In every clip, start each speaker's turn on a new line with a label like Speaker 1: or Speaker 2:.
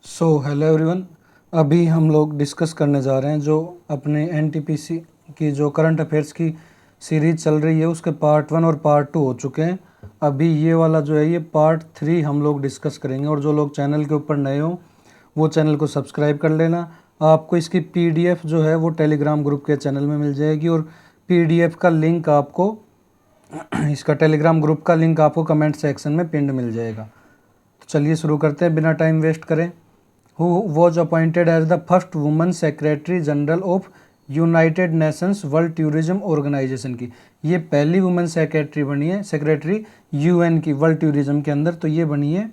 Speaker 1: Hello everyone. अभी हम लोग डिस्कस करने जा रहे हैं जो अपने एनटीपीसी की जो करंट अफेयर्स की सीरीज़ चल रही है उसके पार्ट 1 और पार्ट 2 हो चुके हैं। अभी ये वाला जो है ये पार्ट 3 हम लोग डिस्कस करेंगे। और जो लोग चैनल के ऊपर नए हो वो चैनल को सब्सक्राइब कर लेना। आपको इसकी पीडीएफ जो है वो टेलीग्राम ग्रुप के चैनल में मिल जाएगी और पीडीएफ का लिंक आपको इसका टेलीग्राम ग्रुप का लिंक आपको कमेंट सेक्शन में पिंड मिल जाएगा। तो चलिए शुरू करते हैं बिना टाइम वेस्ट करें। Who was appointed as the first woman secretary general of United Nations world tourism Organization की ये पहली वुमेन सेक्रेटरी बनी है, सेक्रेटरी यूएन की वर्ल्ड टूरिज्म के अंदर। तो ये बनी है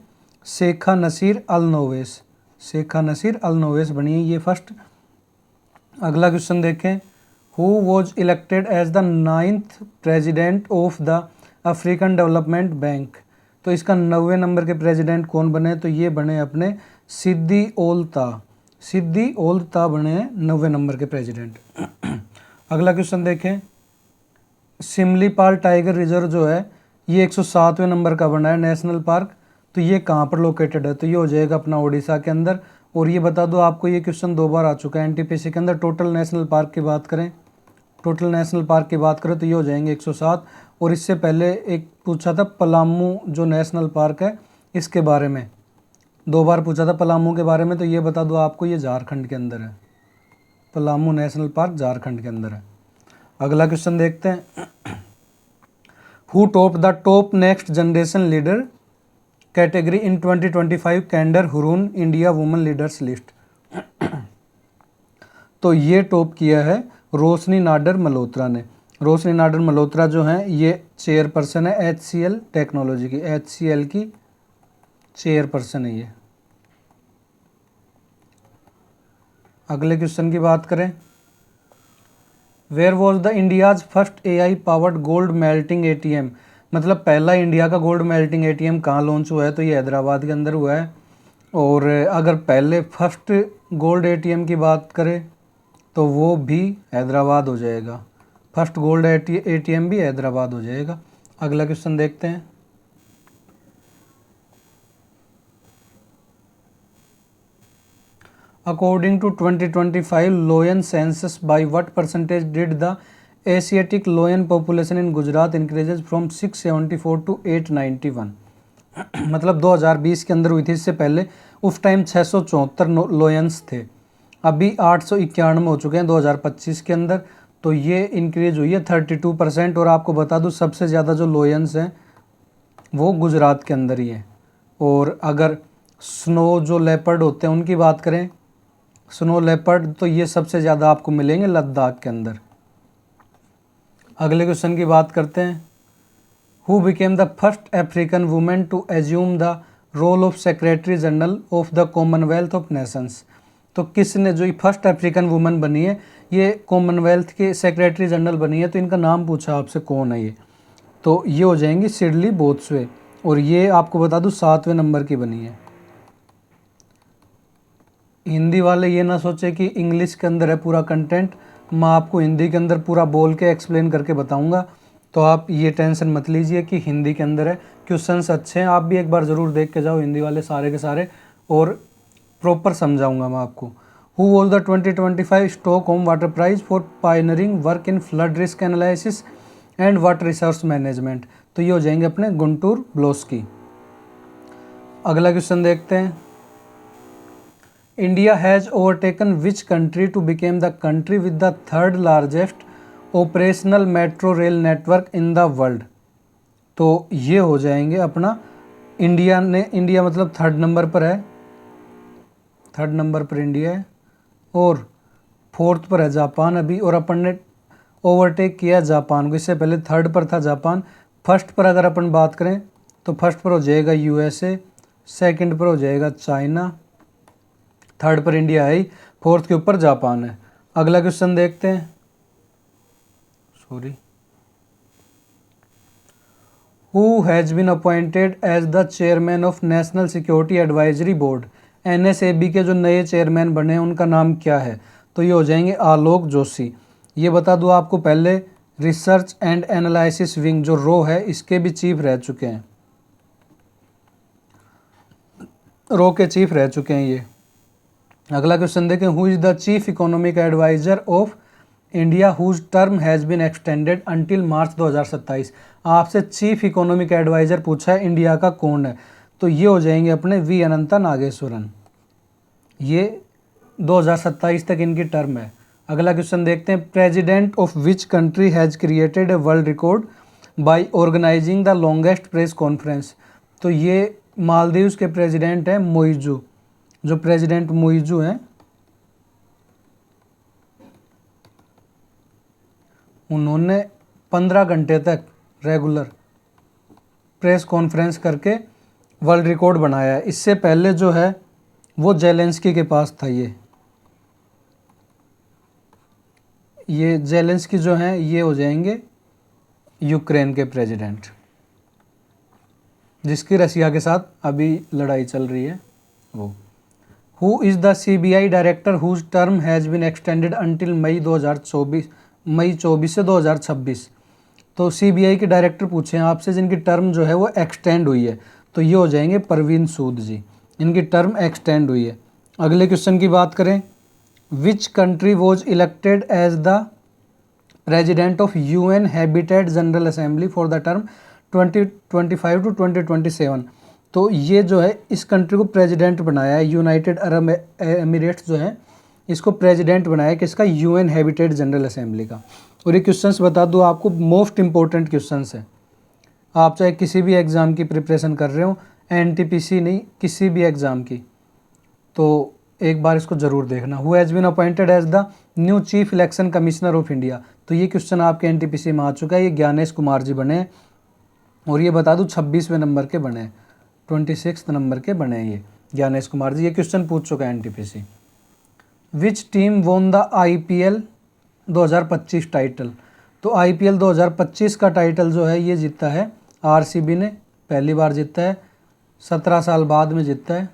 Speaker 1: Sheikha Nasser Al Nowais. Sheikha Nasser Al Nowais बनी है ये फर्स्ट। अगला क्वेश्चन देखें। Who was elected as the 9th president of the African Development Bank. तो इसका 90वें नंबर के प्रेसिडेंट कौन बने? तो ये बने अपने सिद्दी ओल्ता। सिद्दी ओल्ता बने 90वें नंबर के प्रेसिडेंट। अगला क्वेश्चन देखें। सिमलीपाल टाइगर रिजर्व जो है ये 107वें नंबर का बना है नेशनल पार्क। तो ये कहाँ पर लोकेटेड है? तो ये हो जाएगा अपना उड़ीसा के अंदर। और ये बता दो आपको ये क्वेश्चन 2 बार आ चुका है एनटीपीसी के अंदर। टोटल नेशनल पार्क की बात करें तो ये हो जाएंगे 107। और इससे पहले एक पूछा था पलामू जो नेशनल पार्क है इसके बारे में, 2 बार पूछा था पलामू के बारे में। तो ये बता दो आपको ये झारखंड के अंदर है, पलामू नेशनल पार्क झारखंड के अंदर है। अगला क्वेश्चन देखते हैं। Who topped the top next generation leader category in 2025 Candor Hurun India women leaders list. तो ये टॉप किया है रोशनी नाडर मल्होत्रा ने। रोशनी नाडर मल्होत्रा जो हैं ये चेयरपर्सन है HCL टेक्नोलॉजी की, HCL की चेयरपर्सन है ये। अगले क्वेश्चन की बात करें। Where was the India's first AI powered gold melting ATM। मतलब पहला इंडिया का गोल्ड मेल्टिंग ATM कहाँ लॉन्च हुआ है? तो ये हैदराबाद के अंदर हुआ है। और अगर पहले फर्स्ट गोल्ड ATM की बात करें तो वो भी हैदराबाद हो जाएगा, फर्स्ट गोल्ड ATM भी हैदराबाद हो जाएगा। अगला क्वेश्चन देखते हैं। According to 2025 lion census by what percentage did the Asiatic lion population in Gujarat increases from 674 to 891। मतलब 2020 के अंदर हुई थी। इससे पहले उस टाइम 674 लोयंस थे, अभी 891 हो चुके हैं 2025 के अंदर। तो ये इंक्रीज हुई है 32%। और आपको बता दूं सबसे ज़्यादा जो लोयंस हैं वो गुजरात के अंदर ही है। और अगर स्नो जो लेपर्ड होते हैं उनकी बात करें, स्नो लेपर्ड, तो ये सबसे ज़्यादा आपको मिलेंगे लद्दाख के अंदर। अगले क्वेश्चन की बात करते हैं। Who became the first African women to assume the role of secretary general of the Commonwealth of Nations. तो किसने जो फर्स्ट अफ्रीकन वुमेन बनी है ये कॉमनवेल्थ के सेक्रेटरी जनरल बनी है। तो इनका नाम पूछा आपसे कौन है ये, तो ये हो जाएंगी सिडली बोत्सवे। और ये आपको बता दूं 7वें नंबर की बनी है। हिंदी वाले ये ना सोचे कि इंग्लिश के अंदर है पूरा कंटेंट, मैं आपको हिंदी के अंदर पूरा बोल के एक्सप्लेन करके बताऊंगा। तो आप ये टेंशन मत लीजिए कि हिंदी के अंदर है। क्वेश्चंस अच्छे हैं, आप भी एक बार ज़रूर देख के जाओ हिंदी वाले सारे के सारे, और प्रॉपर समझाऊंगा मैं आपको। Who was the 2025 Stockholm water prize for pioneering work in flood risk analysis and water resource management. तो ये हो जाएंगे अपने गुंटूर ब्लोस्की। अगला क्वेश्चन देखते हैं। India has overtaken which country to became the country with the 3rd largest operational metro rail network in the world. तो ये हो जाएंगे अपना इंडिया ने, इंडिया मतलब 3rd नंबर पर है, 3rd नंबर पर इंडिया है और 4th पर है जापान अभी। और अपन ने ओवरटेक किया जापान को, इससे पहले 3rd पर था जापान। फर्स्ट पर अगर अपन बात करें तो फर्स्ट पर हो जाएगा USA, 2nd पर हो जाएगा चाइना, 3rd पर इंडिया है, 4th के ऊपर जापान है। अगला क्वेश्चन देखते हैं। Who has been appointed as the chairman of National Security Advisory Board. NSAB के जो नए चेयरमैन बने हैं उनका नाम क्या है? तो ये हो जाएंगे आलोक जोशी। ये बता दूँ आपको पहले रिसर्च एंड एनालिसिस विंग जो रो है इसके भी चीफ रह चुके हैं, रो के चीफ रह चुके हैं ये। अगला क्वेश्चन देखें, who is the chief economic adviser of India whose term has been extended until March 2027। आपसे चीफ इकोनॉमिक एडवाइजर पूछा है, इंडिया का कौन है, तो ये हो जाएंगे अपने वी अनंता नागेश्वरन। ये 2027 तक इनकी टर्म है। अगला क्वेश्चन देखते हैं, president of which country has created a world record by organizing the longest press conference. तो ये मालदीव्स के प्रेसिडेंट हैं मोइजू। जो प्रेसिडेंट मोइजू हैं उन्होंने 15 घंटे तक रेगुलर प्रेस कॉन्फ्रेंस करके वर्ल्ड रिकॉर्ड बनाया है। इससे पहले जो है वो जेलेंस्की के पास था। ये जेलेंस्की जो हैं ये हो जाएंगे यूक्रेन के प्रेसिडेंट, जिसकी रसिया के साथ अभी लड़ाई चल रही है वो। Who is the CBI director whose term has been extended until May 24 से 2026। तो CBI के डायरेक्टर पूछे हैं आपसे जिनकी टर्म जो है वो एक्सटेंड हुई है, तो ये हो जाएंगे परवीन सूद जी, इनकी टर्म एक्सटेंड हुई है। अगले क्वेश्चन की बात करें, which country was elected as the president of UN Habitat General Assembly for the term 2025 to 2027। तो ये जो है इस कंट्री को प्रेसिडेंट बनाया है, यूनाइटेड अरब एमिरेट्स जो है इसको प्रेसिडेंट बनाया है किसका, UN हैबिटेट जनरल असेंबली का। और ये क्वेश्चंस बता दूँ आपको, मोस्ट इंपॉर्टेंट क्वेश्चंस है। आप चाहे किसी भी एग्ज़ाम की प्रिपरेशन कर रहे हो, NTPC नहीं किसी भी एग्ज़ाम की, तो एक बार इसको ज़रूर देखना। Who has been appointed as the new chief election commissioner of India. तो ये क्वेश्चन आपके NTPC में आ चुका है, ये ज्ञानेश कुमार जी बने हैं। और ये बता दूँ 26वें नंबर के बने हैं, 26 नंबर के बने हैं ये ज्ञानेश कुमार जी। ये क्वेश्चन पूछ चुका है NTPC। Which team won the IPL 2025 title. तो IPL 2025 का टाइटल जो है ये जीता है RCB ने, पहली बार जीता है, 17 साल बाद में जीता है,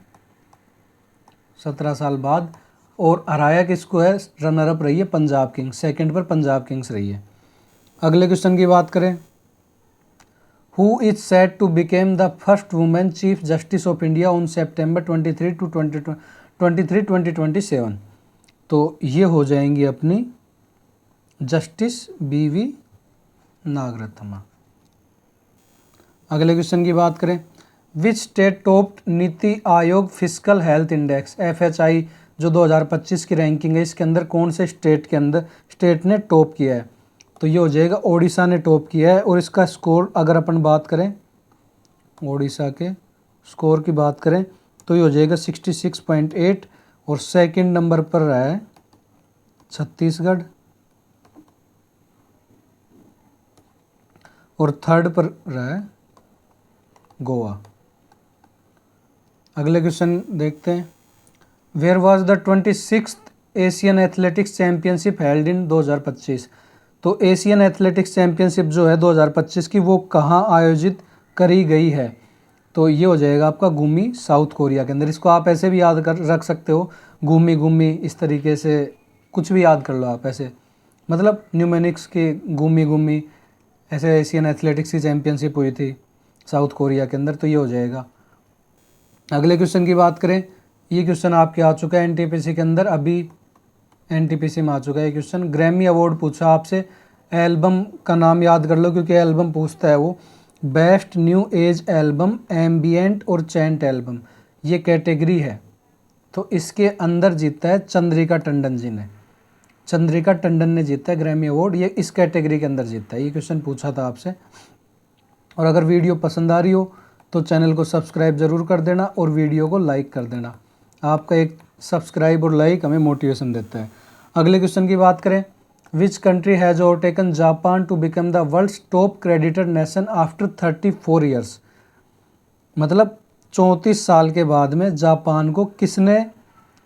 Speaker 1: 17 साल बाद। और हराया किसको है, रनर अप रही है पंजाब किंग्स, सेकंड पर पंजाब किंग्स रही है। अगले क्वेश्चन की बात करें, who is set to became the first women chief justice of India on September 23 to 2027। तो ये हो जाएंगी अपनी जस्टिस BV नागरत्ना। अगले क्वेश्चन की बात करें, which state topped NITI Aayog physical health index FHI जो 2025 की रैंकिंग है, इसके अंदर कौन से स्टेट ने टॉप किया है। तो ये हो जाएगा ओडिशा ने टॉप किया है। और इसका स्कोर अगर अपन बात करें, ओडिशा के स्कोर की बात करें तो ये हो जाएगा 66.8। और सेकंड नंबर पर रहा है छत्तीसगढ़ और थर्ड पर रहा है गोवा। अगले क्वेश्चन देखते हैं, where was the 26th Asian Athletics Championship held in 2025। तो एशियन एथलेटिक्स चैम्पियनशिप जो है 2025 की वो कहाँ आयोजित करी गई है। तो ये हो जाएगा आपका गुमी, साउथ कोरिया के अंदर। इसको आप ऐसे भी याद कर रख सकते हो, गुमी गुमी, इस तरीके से कुछ भी याद कर लो आप ऐसे, मतलब न्यूमेनिक्स की गुमी गुमी, ऐसे एशियन एथलेटिक्स की चैम्पियनशिप हुई थी साउथ कोरिया के अंदर, तो ये हो जाएगा। अगले क्वेश्चन की बात करें, ये क्वेश्चन आपके आ चुका है NTPC के अंदर, अभी NTPC में आ चुका है क्वेश्चन। ग्रैमी अवार्ड पूछा आपसे, एल्बम का नाम याद कर लो क्योंकि एल्बम पूछता है वो। Best new age album, ambient और चैंट एल्बम, ये कैटेगरी है। तो इसके अंदर जीता है चंद्रिका टंडन जी ने, चंद्रिका टंडन ने जीता है ग्रैमी अवार्ड, ये इस कैटेगरी के अंदर जीता है। ये क्वेश्चन पूछा था आपसे। और अगर वीडियो पसंद आ रही हो तो चैनल को सब्सक्राइब ज़रूर कर देना और वीडियो को लाइक कर देना। आपका एक सब्सक्राइब और लाइक हमें मोटिवेशन देता है। अगले क्वेश्चन की बात करें, which country has overtaken Japan to become the world's top creditor nation after 34 years. मतलब 34 साल के बाद में जापान को किसने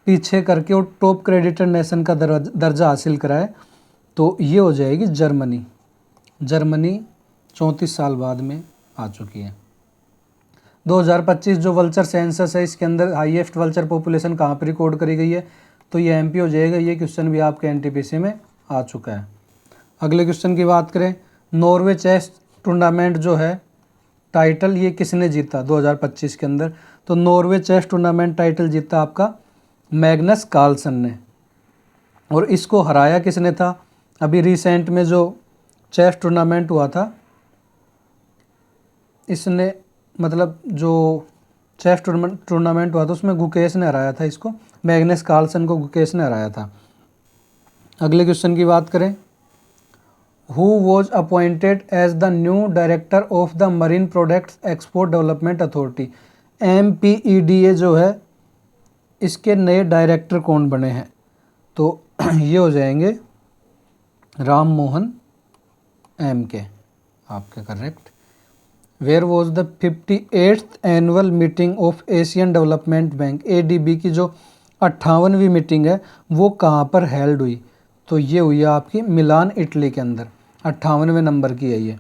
Speaker 1: पीछे करके और टॉप क्रेडिटर नेशन का दर्जा हासिल करा है। तो ये हो जाएगी जर्मनी। जर्मनी 34 साल बाद में आ चुकी है। 2025 जो वल्चर सेंसस है, इसके अंदर हाईएस्ट वल्चर पॉपुलेशन कहाँ पर रिकॉर्ड करी गई है, तो ये MP हो जाएगा। ये क्वेश्चन भी आपके NTPC में आ चुका है। अगले क्वेश्चन की बात करें, नॉर्वे चेस टूर्नामेंट जो है टाइटल ये किसने जीता 2025 के अंदर। तो नॉर्वे चेस टूर्नामेंट टाइटल जीता आपका मैग्नस कार्लसन ने। और इसको हराया किसने था? अभी रिसेंट में जो चेस टूर्नामेंट हुआ था, इसने मतलब जो चेस टूर्नामेंट हुआ था उसमें गुकेश ने हराया था इसको, मैग्नस कार्लसन को गुकेश ने हराया था। अगले क्वेश्चन की बात करें, who was appointed as the new director of the Marine Products Export Development Authority. MPEDA जो है इसके नए डायरेक्टर कौन बने हैं? तो ये हो जाएंगे राम मोहन MK, आपके correct. Where was the 58th annual meeting of Asian development bank ADB की जो 58वीं मीटिंग है वो कहाँ पर हेल्ड हुई? तो ये हुई है आपकी मिलान इटली के अंदर। 58वें नंबर की है ये,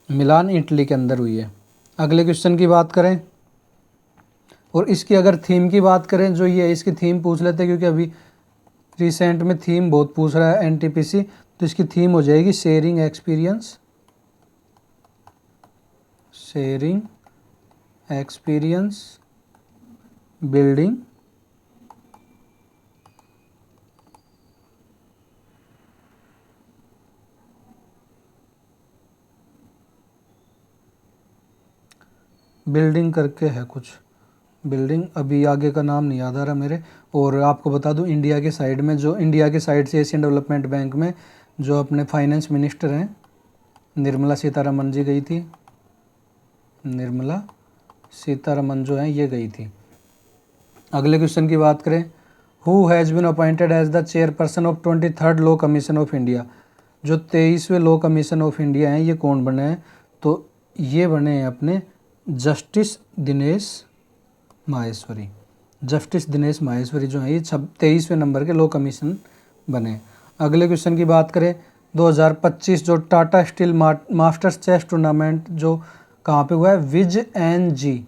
Speaker 1: मिलान इटली के अंदर हुई है। अगले क्वेश्चन की बात करें, और इसकी अगर थीम की बात करें, जो ये इसकी थीम पूछ लेते हैं क्योंकि अभी रिसेंट में थीम बहुत पूछ रहा है NTPC, तो इसकी थीम हो जाएगी sharing experience, sharing experience building building करके है कुछ, बिल्डिंग अभी आगे का नाम नहीं याद आ रहा मेरे। और आपको बता दूं, इंडिया के साइड में जो इंडिया के साइड से एशियन डेवलपमेंट बैंक में जो अपने फाइनेंस मिनिस्टर हैं निर्मला सीतारमन जी गई थी, निर्मला सीतारमन जो है ये गई थी। अगले क्वेश्चन की बात करें, who has been appointed as the chairperson of 23rd law commission of India. जो 23वें लॉ कमीशन ऑफ इंडिया हैं ये कौन बने हैं? तो ये बने हैं अपने जस्टिस दिनेश माहेश्वरी। जस्टिस दिनेश माहेश्वरी जो है ये 23वें नंबर के लॉ कमीशन बने। अगले क्वेश्चन की बात करें, 2025 जो Tata steel masters chess tournament जो कहाँ पे हुआ है? विज-एन-जी,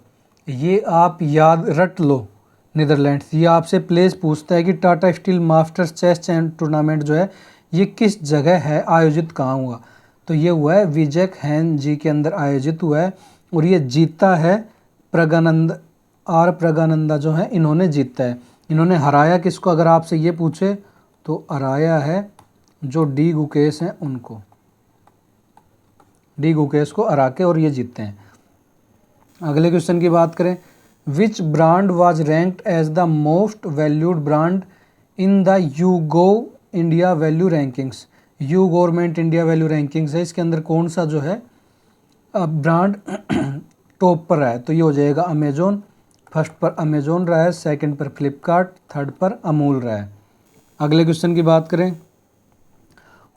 Speaker 1: ये आप याद रट लो, नीदरलैंड्स। ये आपसे प्लेस पूछता है कि Tata steel masters chess tournament जो है ये किस जगह है, आयोजित कहाँ हुआ? तो ये हुआ है विजय-एन-जी के अंदर आयोजित हुआ है, और ये जीता है प्रगानंदा जो है इन्होंने जीता है। इन्होंने हराया किसको अगर आपसे ये पूछे तो हराया है जो डी गुकेश हैं उनको, डी गुकेश को हरा के और ये जीतते हैं। अगले क्वेश्चन की बात करें, which brand was ranked as the most valued brand in the YouGov India value rankings. You government India value rankings है, इसके अंदर कौन सा जो है ब्रांड टॉप पर रहा है? तो ये हो जाएगा अमेजोन। फर्स्ट पर अमेजोन रहा है, सेकंड पर फ्लिपकार्ट, थर्ड पर अमूल रहा है। अगले क्वेश्चन की बात करें,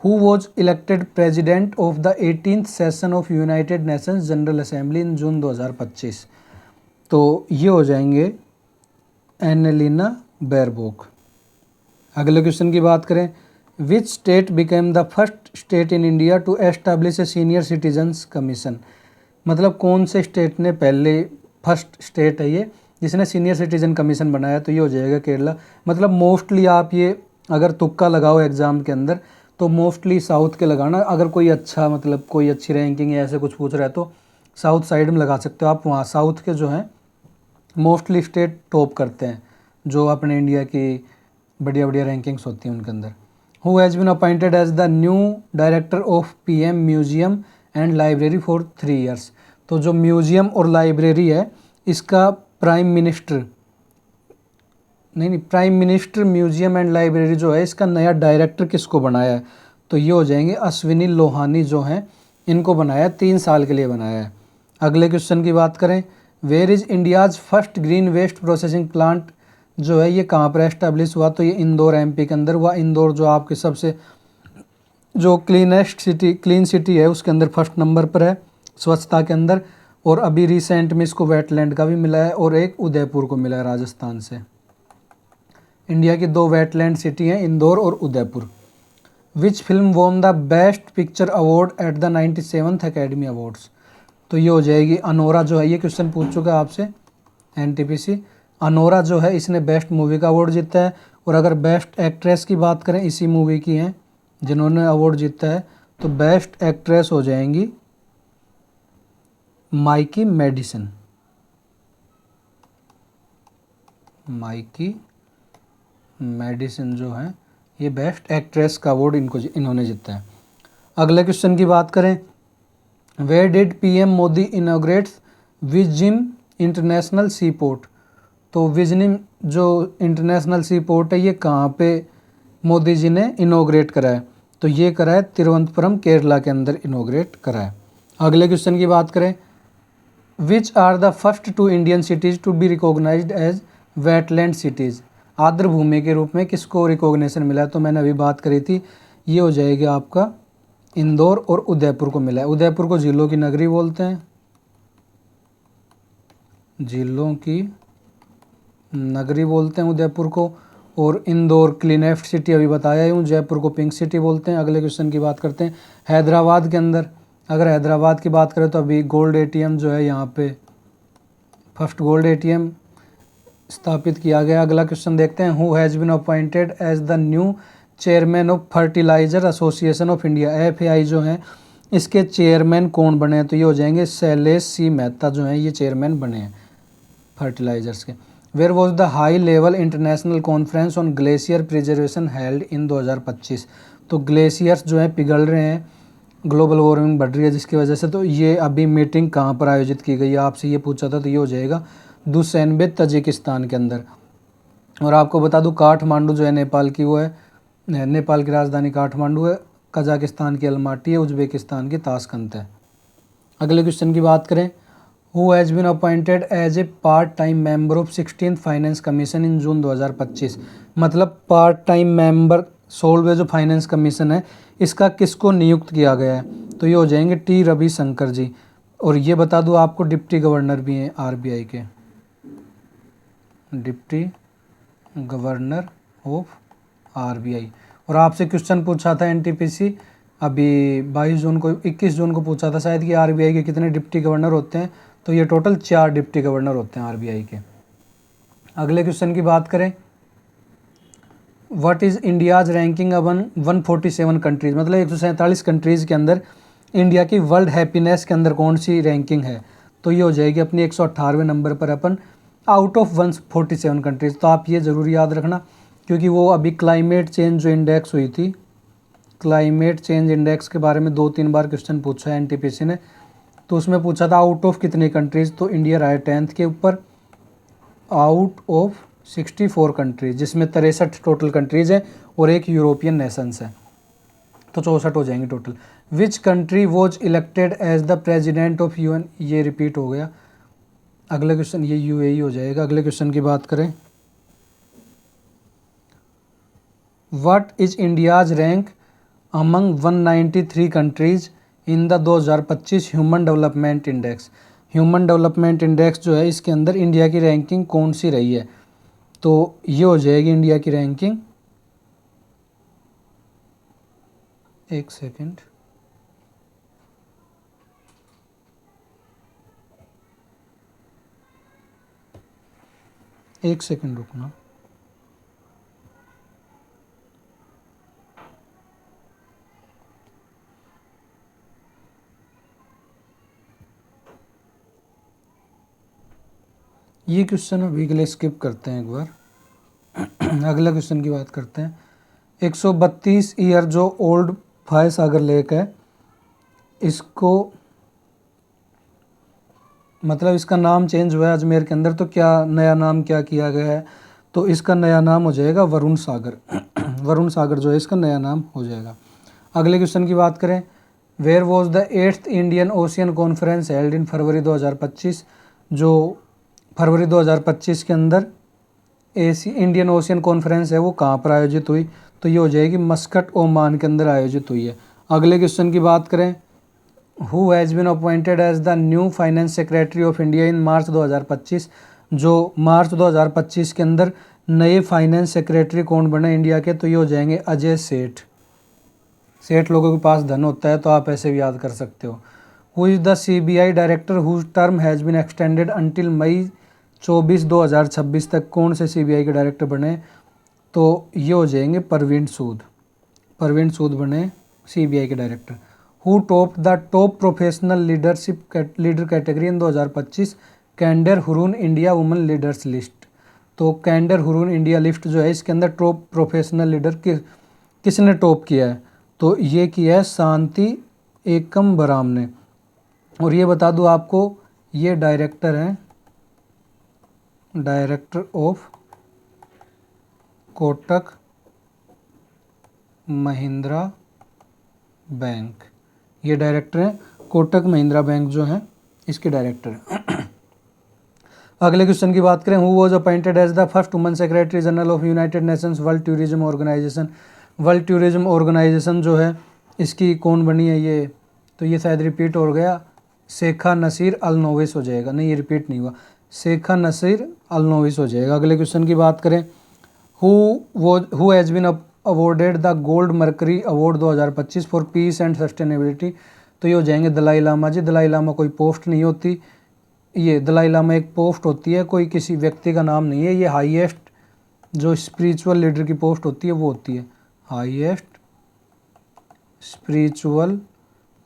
Speaker 1: who was elected president of the 18th session of United Nations General Assembly in June 2025। तो ये हो जाएंगे एनेलिना बेरबॉक। अगले क्वेश्चन की बात करें, which state became the first state in India to establish a senior citizens commission. मतलब कौन से स्टेट ने पहले, फर्स्ट स्टेट है ये जिसने सीनियर सिटीजन कमीशन बनाया? तो ये हो जाएगा केरला। मतलब मोस्टली आप ये अगर तुक्का लगाओ एग्ज़ाम के अंदर तो मोस्टली साउथ के लगाना। अगर कोई अच्छा मतलब कोई अच्छी रैंकिंग या ऐसे कुछ पूछ रहा है तो साउथ साइड में लगा सकते हो आप। वहाँ साउथ के जो हैं मोस्टली स्टेट टॉप करते हैं, जो अपने इंडिया की बढ़िया बढ़िया रैंकिंग्स होती हैं उनके अंदर। Who has been appointed as the new director of PM museum and library for 3 years। तो जो म्यूजियम और लाइब्रेरी है इसका prime minister museum and library जो है इसका नया डायरेक्टर किसको बनाया है? तो ये हो जाएंगे अश्विनी लोहानी जो हैं, इनको बनाया है, 3 साल के लिए बनाया है। अगले क्वेश्चन की बात करें, where is India's first green waste processing plant जो है ये कहाँ पर एस्टेब्लिश हुआ? तो ये इंदौर MP के अंदर हुआ। इंदौर जो आपके सबसे जो क्लीन सिटी है उसके अंदर फर्स्ट नंबर पर है स्वच्छता के अंदर। और अभी रिसेंट में इसको वेटलैंड का भी मिला है और एक उदयपुर को मिला है राजस्थान से। इंडिया की 2 वेटलैंड सिटी हैं, इंदौर और Udaipur. Which film won the best picture award at the 97th academy awards. तो ये हो जाएगी अनोरा जो है, ये क्वेश्चन पूछ चुका है आपसे NTPC। अनोरा जो है इसने बेस्ट मूवी का अवार्ड जीता है। और अगर बेस्ट एक्ट्रेस की बात करें, इसी मूवी की हैं जिन्होंने अवार्ड जीता है, तो बेस्ट एक्ट्रेस हो जाएंगी माइकी मेडिसन। माइकी मेडिसिन जो है ये बेस्ट एक्ट्रेस का अवार्ड इन्होंने जीता है। अगले क्वेश्चन की बात करें, where did PM Modi inaugurates Vizhinjam international sea port. तो विजनिम जो इंटरनेशनल सी पोर्ट है ये कहाँ पे मोदी जी ने इनोग्रेट करा है, तो ये करा है तिरुवनंतपुरम केरला के अंदर इनोग्रेट करा है। अगले क्वेश्चन की बात करें, which are the first two Indian cities to be recognised as wetland cities. आर्द्र भूमि के रूप में किसको रिकॉग्निशन मिला है, तो मैंने अभी बात करी थी, ये हो जाएगी आपका इंदौर और उदयपुर को मिला है। उदयपुर को झीलों की नगरी बोलते हैं, झीलों की नगरी बोलते हैं उदयपुर को, और इंदौर क्लीनेस्ट सिटी अभी बताया हूँ, जयपुर को पिंक सिटी बोलते हैं। अगले क्वेश्चन की बात करते हैं, हैदराबाद के अंदर, अगर हैदराबाद की बात करें तो अभी गोल्ड एटीएम जो है यहाँ पे फर्स्ट गोल्ड एटीएम स्थापित किया गया। अगला क्वेश्चन देखते हैं, who has been appointed as the new chairman of fertiliser association of India. FAI जो है इसके चेयरमैन कौन बने हैं, तो ये हो जाएंगे शैलेश सी मेहता जो हैं ये चेयरमैन बने हैं फर्टिलाइजर्स के। Where was the high level international conference on glacier preservation held in 2025। तो ग्लेशियर्स जो है पिघल रहे हैं, ग्लोबल वार्मिंग बढ़ रही है जिसकी वजह से, तो ये अभी मीटिंग कहाँ पर आयोजित की गई है, आपसे ये पूछा था, तो ये हो जाएगा दुशैनबे तजिकिस्तान के अंदर। और आपको बता दूं काठमांडू जो है नेपाल की वो है, नेपाल की राजधानी काठमांडू है, कजाकिस्तान की अलमाटी है, उज्बेकिस्तान की ताशकंद है। अगले क्वेश्चन की बात करें, who has been appointed as a part time member of 16th finance commission in June 2025। मतलब पार्ट टाइम मेंबर 16वें जो फाइनेंस कमीशन है इसका किसको नियुक्त किया गया है, तो ये हो जाएंगे टी रविशंकर जी। और ये बता दूं आपको डिप्टी गवर्नर भी हैं आरबीआई के, डिप्टी गवर्नर ऑफ आरबीआई। और आपसे क्वेश्चन पूछा था एनटीपीसी अभी 22 जून को 21 जून को पूछा था शायद कि आरबीआई के कितने डिप्टी गवर्नर होते हैं, तो ये टोटल 4 डिप्टी गवर्नर होते हैं आरबीआई के। अगले क्वेश्चन की बात करें, what is India's ranking among 147 countries. मतलब 147 कंट्रीज़ के अंदर इंडिया की वर्ल्ड हैप्पीनेस के अंदर कौन सी रैंकिंग है, तो ये हो जाएगी अपनी 118वें नंबर पर अपन आउट ऑफ 147 कंट्रीज़। तो आप ये ज़रूर याद रखना क्योंकि वो अभी क्लाइमेट चेंज जो इंडेक्स हुई थी, क्लाइमेट चेंज इंडेक्स के बारे में 2-3 बार क्वेश्चन पूछा है एनटीपीसी ने, तो उसमें पूछा था आउट ऑफ कितनी कंट्रीज़, तो इंडिया रहा है 10th के ऊपर आउट ऑफ 64 कंट्रीज, जिसमें 63 टोटल कंट्रीज़ है और एक यूरोपियन नेशंस है, तो 64 हो जाएंगे total. Which country was elected as the president of UN, ये रिपीट हो गया। अगला क्वेश्चन ये यूएई हो जाएगा। अगले क्वेश्चन की बात करें, what is India's rank among 193 countries in the 2025 human development index. Human development index जो है इसके अंदर इंडिया की रैंकिंग कौन सी रही है, तो ये हो जाएगी इंडिया की रैंकिंग, एक सेकेंड, एक सेकेंड रुकना। ये क्वेश्चन अभी के लिए स्किप करते हैं एक बार। अगला क्वेश्चन की बात करते हैं, 132 ईयर जो ओल्ड फाय सागर लेक है इसको मतलब इसका नाम चेंज हुआ है अजमेर के अंदर, तो क्या नया नाम क्या किया गया है, तो इसका नया नाम हो जाएगा वरुण सागर। वरुण सागर जो है इसका नया नाम हो जाएगा। अगले क्वेश्चन की बात करें, where was the 8th Indian Ocean conference held in February 2025। जो फरवरी 2025 के अंदर इंडियन ओशियन कॉन्फ्रेंस है वो कहाँ पर आयोजित हुई, तो ये हो जाएगी मस्कट ओमान के अंदर आयोजित हुई है। अगले क्वेश्चन की बात करें, who has been appointed as the new finance secretary of India in March 2025। जो मार्च 2025 के अंदर नए फाइनेंस सेक्रेटरी कौन बने इंडिया के, तो ये हो जाएंगे अजय सेठ। सेठ लोगों के पास धन होता है तो आप ऐसे भी याद कर सकते हो। Who is the CBI director whose term has been extended until May 24, 2026 तक कौन से सीबीआई के डायरेक्टर बने, तो ये हो जाएंगे परवीन सूद। परवीन सूद बने सीबीआई के director. Who topped the top professional leader category in 2025 Candor Hurun India women leaders list. तो कैंडर हुरून इंडिया लिफ्ट जो है इसके अंदर टॉप प्रोफेशनल लीडर किसने टॉप किया है, तो ये किया है शांति एकम्बराम ने। और ये बता दूं आपको, ये डायरेक्टर हैं, director of Kotak Mahindra bank, ये डायरेक्टर हैं कोटक महिंद्रा बैंक जो हैं इसके डायरेक्टर हैं। अगले क्वेश्चन की बात करें, who was appointed as the first woman secretary general of United Nations world tourism organisation. World tourism organisation जो है इसकी कौन बनी है ये, तो ये शायद रिपीट हो गया, शेखा नसीर अल नोविस हो जाएगा, नहीं ये रिपीट नहीं हुआ, शेखा नसीर अल नोविस हो जाएगा। अगले क्वेश्चन की बात करें, who has been awarded the gold mercury award 2025 for peace and sustainability, तो ये हो जाएंगे दलाई लामा जी। दलाई लामा कोई पोस्ट नहीं होती, ये दलाई लामा एक पोस्ट होती है, कोई किसी व्यक्ति का नाम नहीं है। ये हाईएस्ट जो स्पिरिचुअल लीडर की पोस्ट होती है वो होती है हाईएस्ट स्पिरिचुअल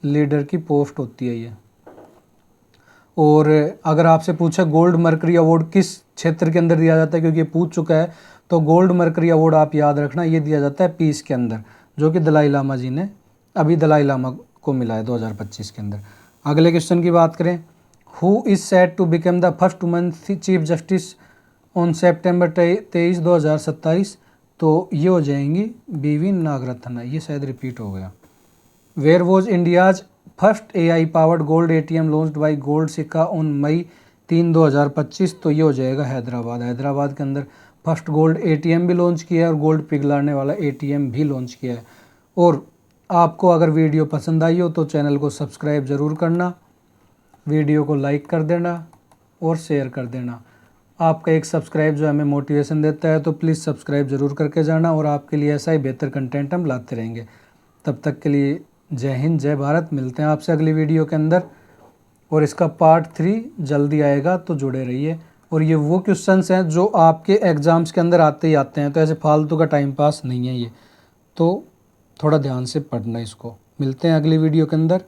Speaker 1: लीडर की पोस्ट होती है ये। और अगर आपसे पूछा गोल्ड मर्करी अवार्ड किस क्षेत्र के अंदर दिया जाता है, क्योंकि ये पूछ चुका है, तो गोल्ड मर्करी अवार्ड आप याद रखना, ये दिया जाता है पीस के अंदर, जो कि दलाई लामा जी ने अभी दलाई लामा को मिला है 2025 के अंदर। अगले क्वेश्चन की बात करें, who is said to become the first woman chief justice on September 23, 2027, तो ये हो जाएंगी बीवी नागरत्ना, ये शायद रिपीट हो गया। Where was India's first AI powered gold ATM launched by gold Sikka on May 3, 2025, तो ये हो जाएगा हैदराबाद। हैदराबाद के अंदर फर्स्ट गोल्ड ATM भी लॉन्च किया है और गोल्ड पिघलाने वाला ATM भी लॉन्च किया है। और आपको अगर वीडियो पसंद आई हो तो चैनल को सब्सक्राइब ज़रूर करना, वीडियो को लाइक कर देना और शेयर कर देना। आपका एक सब्सक्राइब जो हमें मोटिवेशन देता है, तो प्लीज़ सब्सक्राइब ज़रूर करके जाना, और आपके लिए ऐसा ही बेहतर कंटेंट हम लाते रहेंगे। तब तक के लिए जय हिंद, जय भारत। मिलते हैं आपसे अगली वीडियो के अंदर, और इसका पार्ट 3 जल्दी आएगा, तो जुड़े रहिए। और ये वो क्वेश्चंस हैं जो आपके एग्ज़ाम्स के अंदर आते ही आते हैं, तो ऐसे फालतू का टाइम पास नहीं है ये, तो थोड़ा ध्यान से पढ़ना इसको। मिलते हैं अगली वीडियो के अंदर।